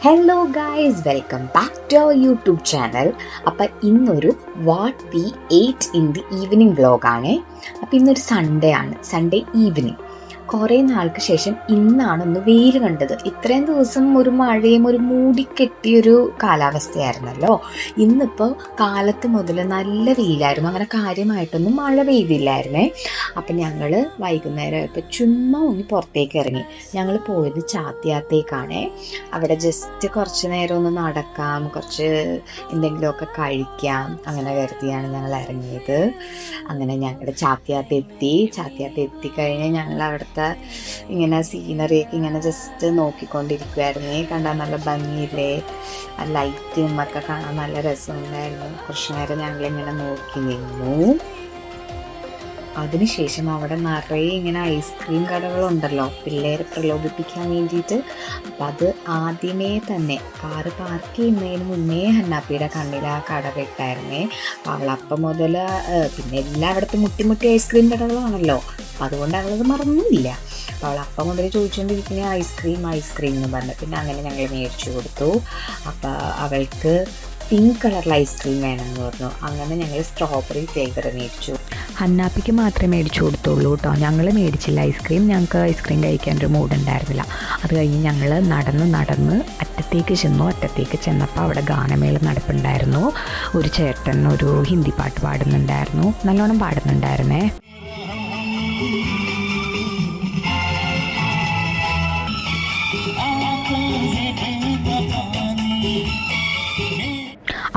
Hello guys, welcome back to our YouTube channel. അപ്പം ഇന്നൊരു what we ate in the evening വ്ളോഗാണ്. അപ്പം ഇന്നൊരു സൺഡേ ആണ്, സൺഡേ ഈവനിങ്. കുറേ നാൾക്ക് ശേഷം ഇന്നാണ് ഒന്ന് വെയിൽ കണ്ടത്. ഇത്രയും ദിവസം ഒരു മഴയും ഒരു മൂടിക്കെട്ടിയൊരു കാലാവസ്ഥയായിരുന്നല്ലോ. ഇന്നിപ്പോൾ കാലത്ത് മുതൽ നല്ല വെയിലായിരുന്നു, അങ്ങനെ കാര്യമായിട്ടൊന്നും മഴ പെയ്തില്ലായിരുന്നേ. അപ്പം ഞങ്ങൾ വൈകുന്നേരം ഇപ്പോൾ ചുമ്മാ ഒന്ന് പുറത്തേക്ക് ഇറങ്ങി. ഞങ്ങൾ പോയത് ചാത്തിയാത്തേക്കാണേ. അവിടെ ജസ്റ്റ് കുറച്ച് നേരം ഒന്ന് നടക്കാം, കുറച്ച് എന്തെങ്കിലുമൊക്കെ കഴിക്കാം, അങ്ങനെ കരുതിയാണ് ഞങ്ങൾ ഇറങ്ങിയത്. അങ്ങനെ ഞങ്ങളുടെ ചാത്തിയാത്ത് എത്തിക്കഴിഞ്ഞ് ഞങ്ങൾ അവിടുത്തെ ഇങ്ങനെ സീനറിയൊക്കെ ഇങ്ങനെ ജസ്റ്റ് നോക്കിക്കൊണ്ടിരിക്കുമായിരുന്നേ. കണ്ടാൽ നല്ല ഭംഗിയില്ലേ, ആ ലൈറ്റും ഒക്കെ കാണാൻ നല്ല രസമുണ്ടായിരുന്നു. കുറച്ച് നേരം ഞങ്ങളിങ്ങനെ നോക്കി നിന്നു. അതിനുശേഷം അവിടെ നിറയെ ഇങ്ങനെ ഐസ്ക്രീം കടകളുണ്ടല്ലോ, പിള്ളേരെ പ്രലോഭിപ്പിക്കാൻ വേണ്ടിയിട്ട്. അപ്പം അത് ആദ്യമേ തന്നെ കാറ് പാർക്ക് ചെയ്യുന്നതിന് മുന്നേ ഹന്നാപ്പിയുടെ കണ്ണിൽ ആ കട വെട്ടായിരുന്നേ. അപ്പം അവളപ്പം മുതൽ പിന്നെ എല്ലായിടത്തും മുട്ടി ഐസ്ക്രീം കടകളാണല്ലോ, അപ്പം അതുകൊണ്ട് അവളത് മറന്നില്ല. അപ്പോൾ അവളപ്പം മുതൽ ചോദിച്ചുകൊണ്ടിരിക്കുന്ന ഐസ്ക്രീം എന്ന് പറഞ്ഞു. പിന്നെ അങ്ങനെ ഞങ്ങൾ മേടിച്ചു കൊടുത്തു. അപ്പോൾ അവൾക്ക് പിങ്ക് കളറിൽ ഐസ്ക്രീം വേണമെന്ന് പറഞ്ഞു. അങ്ങനെ ഞങ്ങൾ സ്ട്രോബെറി ഫ്ലേവർ മേടിച്ചു. ഹന്നാപ്പിക്ക് മാത്രമേ മേടിച്ചു കൊടുത്തുള്ളൂ കേട്ടോ, ഞങ്ങൾ മേടിച്ചില്ല ഐസ്ക്രീം. ഞങ്ങൾക്ക് ഐസ്ക്രീം കഴിക്കാനൊരു മൂഡുണ്ടായിരുന്നില്ല. അത് കഴിഞ്ഞ് ഞങ്ങൾ നടന്ന് അറ്റത്തേക്ക് ചെന്നപ്പോൾ അവിടെ ഗാനമേള നടപ്പുണ്ടായിരുന്നു. ഒരു ചേട്ടൻ ഒരു ഹിന്ദി പാട്ട് പാടുന്നുണ്ടായിരുന്നു, നല്ലോണം പാടുന്നുണ്ടായിരുന്നേ.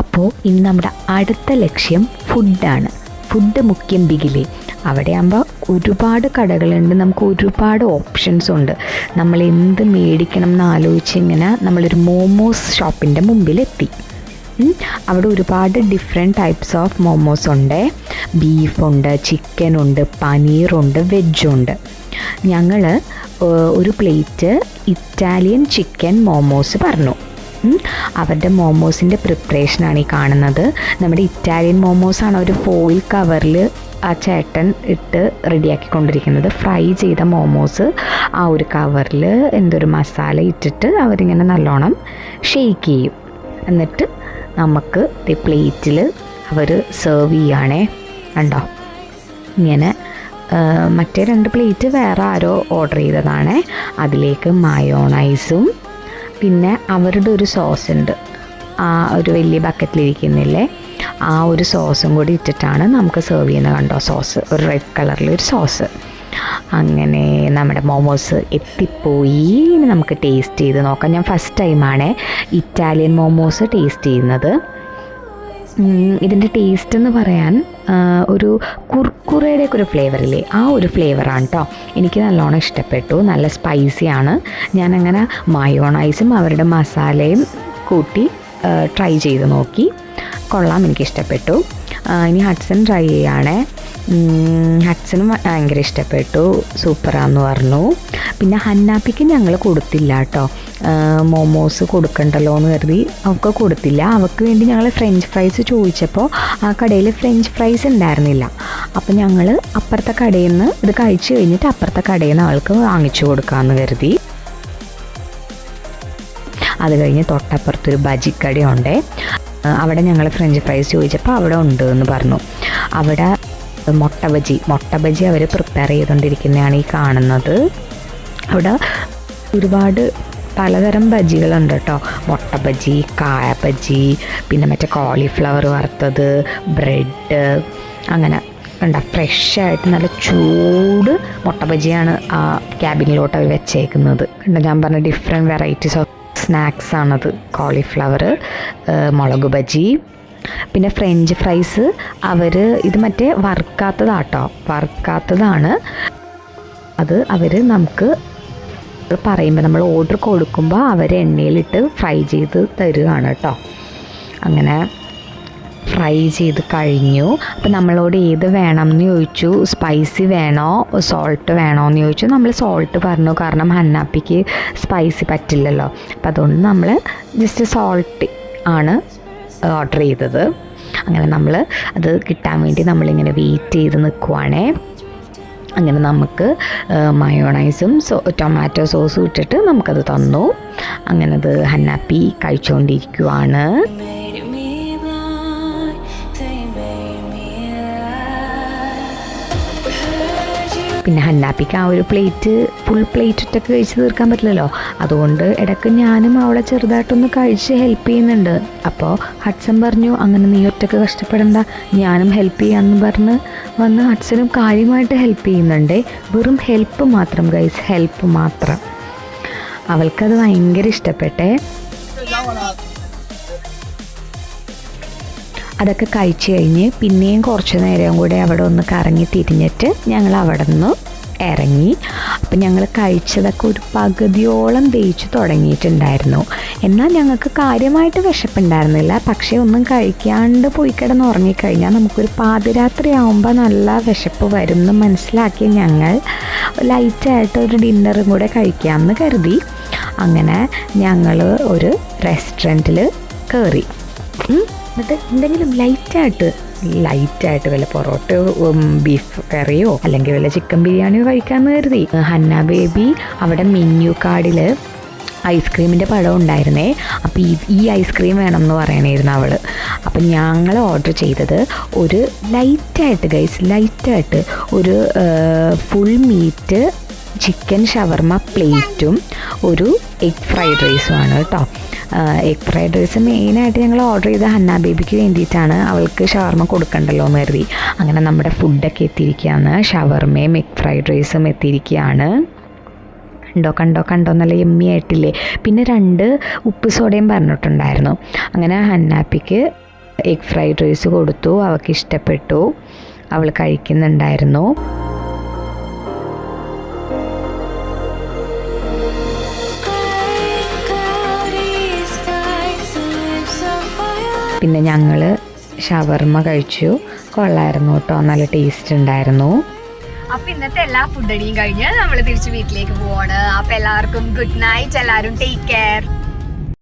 അപ്പോൾ ഇന്ന് നമ്മുടെ അടുത്ത ലക്ഷ്യം ഫുഡാണ്. ഫുഡ് മുഖ്യം ബിഗിലേ. അവിടെ ആകുമ്പോൾ ഒരുപാട് കടകളുണ്ട്, നമുക്ക് ഒരുപാട് ഓപ്ഷൻസ് ഉണ്ട്. നമ്മൾ എന്ത് മേടിക്കണം എന്ന് ആലോചിച്ച് ഇങ്ങനെ നമ്മളൊരു മോമോസ് ഷോപ്പിൻ്റെ മുമ്പിലെത്തി. അവിടെ ഒരുപാട് ഡിഫറെൻറ്റ് ടൈപ്സ് ഓഫ് മോമോസ് ഉണ്ട്. ബീഫുണ്ട്, ചിക്കനുണ്ട്, പനീറുണ്ട്, വെജുണ്ട്. ഞങ്ങൾ ഒരു പ്ലേറ്റ് ഇറ്റാലിയൻ ചിക്കൻ മോമോസ് പറഞ്ഞു. അവരുടെ മോമോസിൻ്റെ പ്രിപ്പറേഷനാണ് ഈ കാണുന്നത്. നമ്മുടെ ഇറ്റാലിയൻ മോമോസാണ് ഒരു ഫോയിൽ കവറിൽ ആ ചേട്ടൻ ഇട്ട് റെഡിയാക്കിക്കൊണ്ടിരിക്കുന്നത്. ഫ്രൈ ചെയ്ത മോമോസ് ആ ഒരു കവറിൽ എന്തൊരു മസാല ഇട്ടിട്ട് അവരിങ്ങനെ നല്ലോണം ഷെയ്ക്ക് ചെയ്യും. എന്നിട്ട് നമുക്ക് പ്ലേറ്റിൽ അവർ സെർവ് ചെയ്യുകയാണേ. കണ്ടോ, ഇങ്ങനെ മറ്റേ 2 പ്ലേറ്റ് വേറെ ആരോ ഓർഡർ ചെയ്തതാണ്. അതിലേക്ക് മയോണൈസും പിന്നെ അവരുടെ ഒരു സോസ് ഉണ്ട്, ആ ഒരു വലിയ ബക്കറ്റിലിരിക്കുന്നില്ലേ, ആ ഒരു സോസും കൂടി ഇട്ടിട്ടാണ് നമുക്ക് സെർവ് ചെയ്യുന്നത്. കണ്ടോ, സോസ് ഒരു റെഡ് കളറിലൊരു സോസ്. അങ്ങനെ നമ്മുടെ മോമോസ് എത്തിപ്പോയി. നമുക്ക് ടേസ്റ്റ് ചെയ്ത് നോക്കാം. ഞാൻ ഫസ്റ്റ് ടൈമാണ് ഇറ്റാലിയൻ മോമോസ് ടേസ്റ്റ് ചെയ്യുന്നത്. ഇതിൻ്റെ ടേസ്റ്റ് എന്ന് പറയാൻ ഒരു കുർക്കുറയുടെ ഒക്കെ ഒരു ഫ്ലേവറില്ലേ, ആ ഒരു ഫ്ലേവറാണ് കേട്ടോ. എനിക്ക് നല്ലോണം ഇഷ്ടപ്പെട്ടു, നല്ല സ്പൈസിയാണ്. ഞാനങ്ങനെ മയോണൈസും അവരുടെ മസാലയും കൂട്ടി ട്രൈ ചെയ്ത് നോക്കി, കൊള്ളാം, എനിക്കിഷ്ടപ്പെട്ടു. ഇനി ഹഡ്സൺ ട്രൈ ചെയ്യുകയാണേ. ഹഡ്സനും ഭയങ്കര ഇഷ്ടപ്പെട്ടു, സൂപ്പറാന്ന് പറഞ്ഞു. പിന്നെ ഹന്നാപ്പിക്ക് ഞങ്ങൾ കൊടുത്തില്ല കേട്ടോ, മോമോസ് കൊടുക്കണ്ടല്ലോ എന്ന് കരുതി അവൾക്ക് കൊടുത്തില്ല. അവൾക്ക് വേണ്ടി ഞങ്ങൾ ഫ്രഞ്ച് ഫ്രൈസ് ചോദിച്ചപ്പോൾ ആ കടയിൽ ഫ്രഞ്ച് ഫ്രൈസ് ഉണ്ടായിരുന്നില്ല. അപ്പം ഞങ്ങൾ അപ്പുറത്തെ കടയിൽ നിന്ന് ഇത് കഴിച്ച് കഴിഞ്ഞിട്ട് അപ്പുറത്തെ കടയിൽ നിന്ന് അവൾക്ക് വാങ്ങിച്ചു കൊടുക്കാമെന്ന് കരുതി. അത് കഴിഞ്ഞ് തൊട്ടപ്പുറത്തൊരു ബജിക്കടയുണ്ട്. അവിടെ ഞങ്ങൾ ഫ്രഞ്ച് ഫ്രൈസ് ചോദിച്ചപ്പോൾ അവിടെ ഉണ്ട് എന്ന് പറഞ്ഞു. അവിടെ മുട്ട ബജി അവർ പ്രിപ്പയർ ചെയ്തുകൊണ്ടിരിക്കുന്നതാണ് ഈ കാണുന്നത്. അവിടെ ഒരുപാട് പലതരം ബജികളുണ്ട് കേട്ടോ. മുട്ട ബജി, കായ ബജി, പിന്നെ മറ്റേ കോളിഫ്ലവർ വറുത്തത്, ബ്രെഡ്, അങ്ങനെ കണ്ടോ, ഫ്രഷായിട്ട് നല്ല ചൂട് മുട്ട ബജിയാണ് ആ ക്യാബിനിലോട്ട് അവർ വെച്ചേക്കുന്നത്. കണ്ടോ, ഞാൻ പറഞ്ഞ ഡിഫറെൻറ്റ് വെറൈറ്റീസ് ഓഫ് സ്നാക്സ് ആണത്. കോളിഫ്ലവർ, മുളക് ബജി, പിന്നെ ഫ്രഞ്ച് ഫ്രൈസ് ഇത് മറ്റേ വറുക്കാത്തതാണ്. അത് അവർ നമുക്ക് പറയുമ്പോൾ നമ്മൾ ഓർഡർ കൊടുക്കുമ്പോൾ അവർ എണ്ണയിലിട്ട് ഫ്രൈ ചെയ്ത് തരികയാണ് കേട്ടോ. അങ്ങനെ ഫ്രൈ ചെയ്ത് കഴിഞ്ഞു. അപ്പം നമ്മളോട് ഏത് വേണം എന്ന് ചോദിച്ചു. സ്പൈസി വേണോ സോൾട്ട് വേണോ എന്ന് ചോദിച്ചു. നമ്മൾ സോൾട്ട് പറഞ്ഞു, കാരണം ഹന്നാപ്പിക്ക് സ്പൈസി പറ്റില്ലല്ലോ. അപ്പം അതുകൊണ്ട് നമ്മൾ ജസ്റ്റ് സോൾട്ട് ആണ് ഓർഡർ ചെയ്തത്. അങ്ങനെ നമ്മൾ അത് കിട്ടാൻ വേണ്ടി നമ്മളിങ്ങനെ വെയിറ്റ് ചെയ്ത് നിൽക്കുവാണേ. അങ്ങനെ നമുക്ക് മയോണൈസും ടൊമാറ്റോ സോസും ഇട്ടിട്ട് നമുക്കത് തന്നു. അങ്ങനെ അത് ഹന്നാപ്പി കഴിച്ചുകൊണ്ടിരിക്കുവാണ്. പിന്നെ ഹന്നാപ്പിക്ക് ആ ഒരു പ്ലേറ്റ് ഫുൾ പ്ലേറ്റ് ഇട്ടൊക്കെ കഴിച്ച് തീർക്കാൻ പറ്റില്ലല്ലോ. അതുകൊണ്ട് ഇടയ്ക്ക് ഞാനും അവളെ ചെറുതായിട്ടൊന്ന് കഴിച്ച് ഹെൽപ്പ് ചെയ്യുന്നുണ്ട്. അപ്പോൾ ഹഡ്സൺ പറഞ്ഞു, അങ്ങനെ നീ ഒറ്റയ്ക്ക് കഷ്ടപ്പെടണ്ട, ഞാനും ഹെൽപ്പ് ചെയ്യാമെന്ന് പറഞ്ഞ് വന്ന് ഹഡ്സനും കാര്യമായിട്ട് ഹെൽപ്പ് ചെയ്യുന്നുണ്ട്. വെറും ഹെൽപ്പ് മാത്രം ഗൈസ്, ഹെൽപ്പ് മാത്രം. അവൾക്കത് ഭയങ്കര ഇഷ്ടപ്പെട്ടെ. അതൊക്കെ കഴിച്ച് കഴിഞ്ഞ് പിന്നെയും കുറച്ച് നേരം കൂടെ അവിടെ ഒന്ന് കറങ്ങി തിരിഞ്ഞിട്ട് ഞങ്ങൾ അവിടെ നിന്ന് ഇറങ്ങി. അപ്പം ഞങ്ങൾ കഴിച്ചതൊക്കെ ഒരു പകുതിയോളം ദഹിച്ചു തുടങ്ങിയിട്ടുണ്ടായിരുന്നു. എന്നാൽ ഞങ്ങൾക്ക് കാര്യമായിട്ട് വിശപ്പുണ്ടായിരുന്നില്ല. പക്ഷേ ഒന്നും കഴിക്കാണ്ട് പോയി കിടന്ന് ഉറങ്ങിക്കഴിഞ്ഞാൽ നമുക്കൊരു പാതിരാത്രി ആകുമ്പോൾ നല്ല വിശപ്പ് വരും എന്ന് മനസ്സിലാക്കി ഞങ്ങൾ ലൈറ്റായിട്ട് ഒരു ഡിന്നറും കൂടെ കഴിക്കാമെന്ന് കരുതി. അങ്ങനെ ഞങ്ങൾ ഒരു റെസ്റ്റോറൻറ്റിൽ കയറി. എന്നിട്ട് എന്തെങ്കിലും ലൈറ്റായിട്ട് വല്ല പൊറോട്ടയോ ബീഫ് കറിയോ അല്ലെങ്കിൽ വല്ല ചിക്കൻ ബിരിയാണിയോ കഴിക്കാമെന്ന് കരുതി. ഹന്ന ബേബി അവിടെ മെനു കാർഡിൽ ഐസ്ക്രീമിൻ്റെ പടം ഉണ്ടായിരുന്നേ. അപ്പോൾ ഈ ഐസ്ക്രീം വേണം എന്ന് പറയണമായിരുന്നു അവൾ. അപ്പം ഞങ്ങൾ ഓർഡർ ചെയ്തത് ഒരു ലൈറ്റായിട്ട് ഒരു ഫുൾ മീറ്റ് ചിക്കൻ ഷവർമ പ്ലേറ്റും ഒരു എഗ് ഫ്രൈഡ് റൈസുമാണ് കേട്ടോ. എഗ് ഫ്രൈഡ് റൈസ് മെയിനായിട്ട് ഞങ്ങൾ ഓർഡർ ചെയ്ത ഹന്ന ബേബിക്ക് വേണ്ടിയിട്ടാണ്, അവൾക്ക് ഷവർമ കൊടുക്കണ്ടല്ലോ എന്ന് കരുതി. അങ്ങനെ നമ്മുടെ ഫുഡൊക്കെ എത്തിയിരിക്കുകയാണ്. ഷവർമയും എഗ് ഫ്രൈഡ് റൈസും എത്തിയിരിക്കുകയാണ്. കണ്ടോ നല്ല യമ്മി ആയിട്ടില്ലേ. പിന്നെ 2 ഉപ്പ് സോഡയും പറഞ്ഞിട്ടുണ്ടായിരുന്നു. അങ്ങനെ ഹന്നാപ്പിക്ക് എഗ് ഫ്രൈഡ് റൈസ് കൊടുത്തു. അവൾക്ക് ഇഷ്ടപ്പെട്ടു, അവൾ കഴിക്കുന്നുണ്ടായിരുന്നു. പിന്നെ ഞങ്ങൾ ഷവർമ കഴിച്ചു. കൊള്ളായിരുന്നു കേട്ടോ, നല്ല ടേസ്റ്റ് ഉണ്ടായിരുന്നു. അപ്പൊ ഇന്നത്തെ എല്ലാ ഫുഡ് അടിയും കഴിഞ്ഞ് നമ്മൾ തിരിച്ച് വീട്ടിലേക്ക് പോവാണ്. അപ്പൊ എല്ലാവർക്കും ഗുഡ് നൈറ്റ്. എല്ലാവരും ടേക്ക് കെയർ.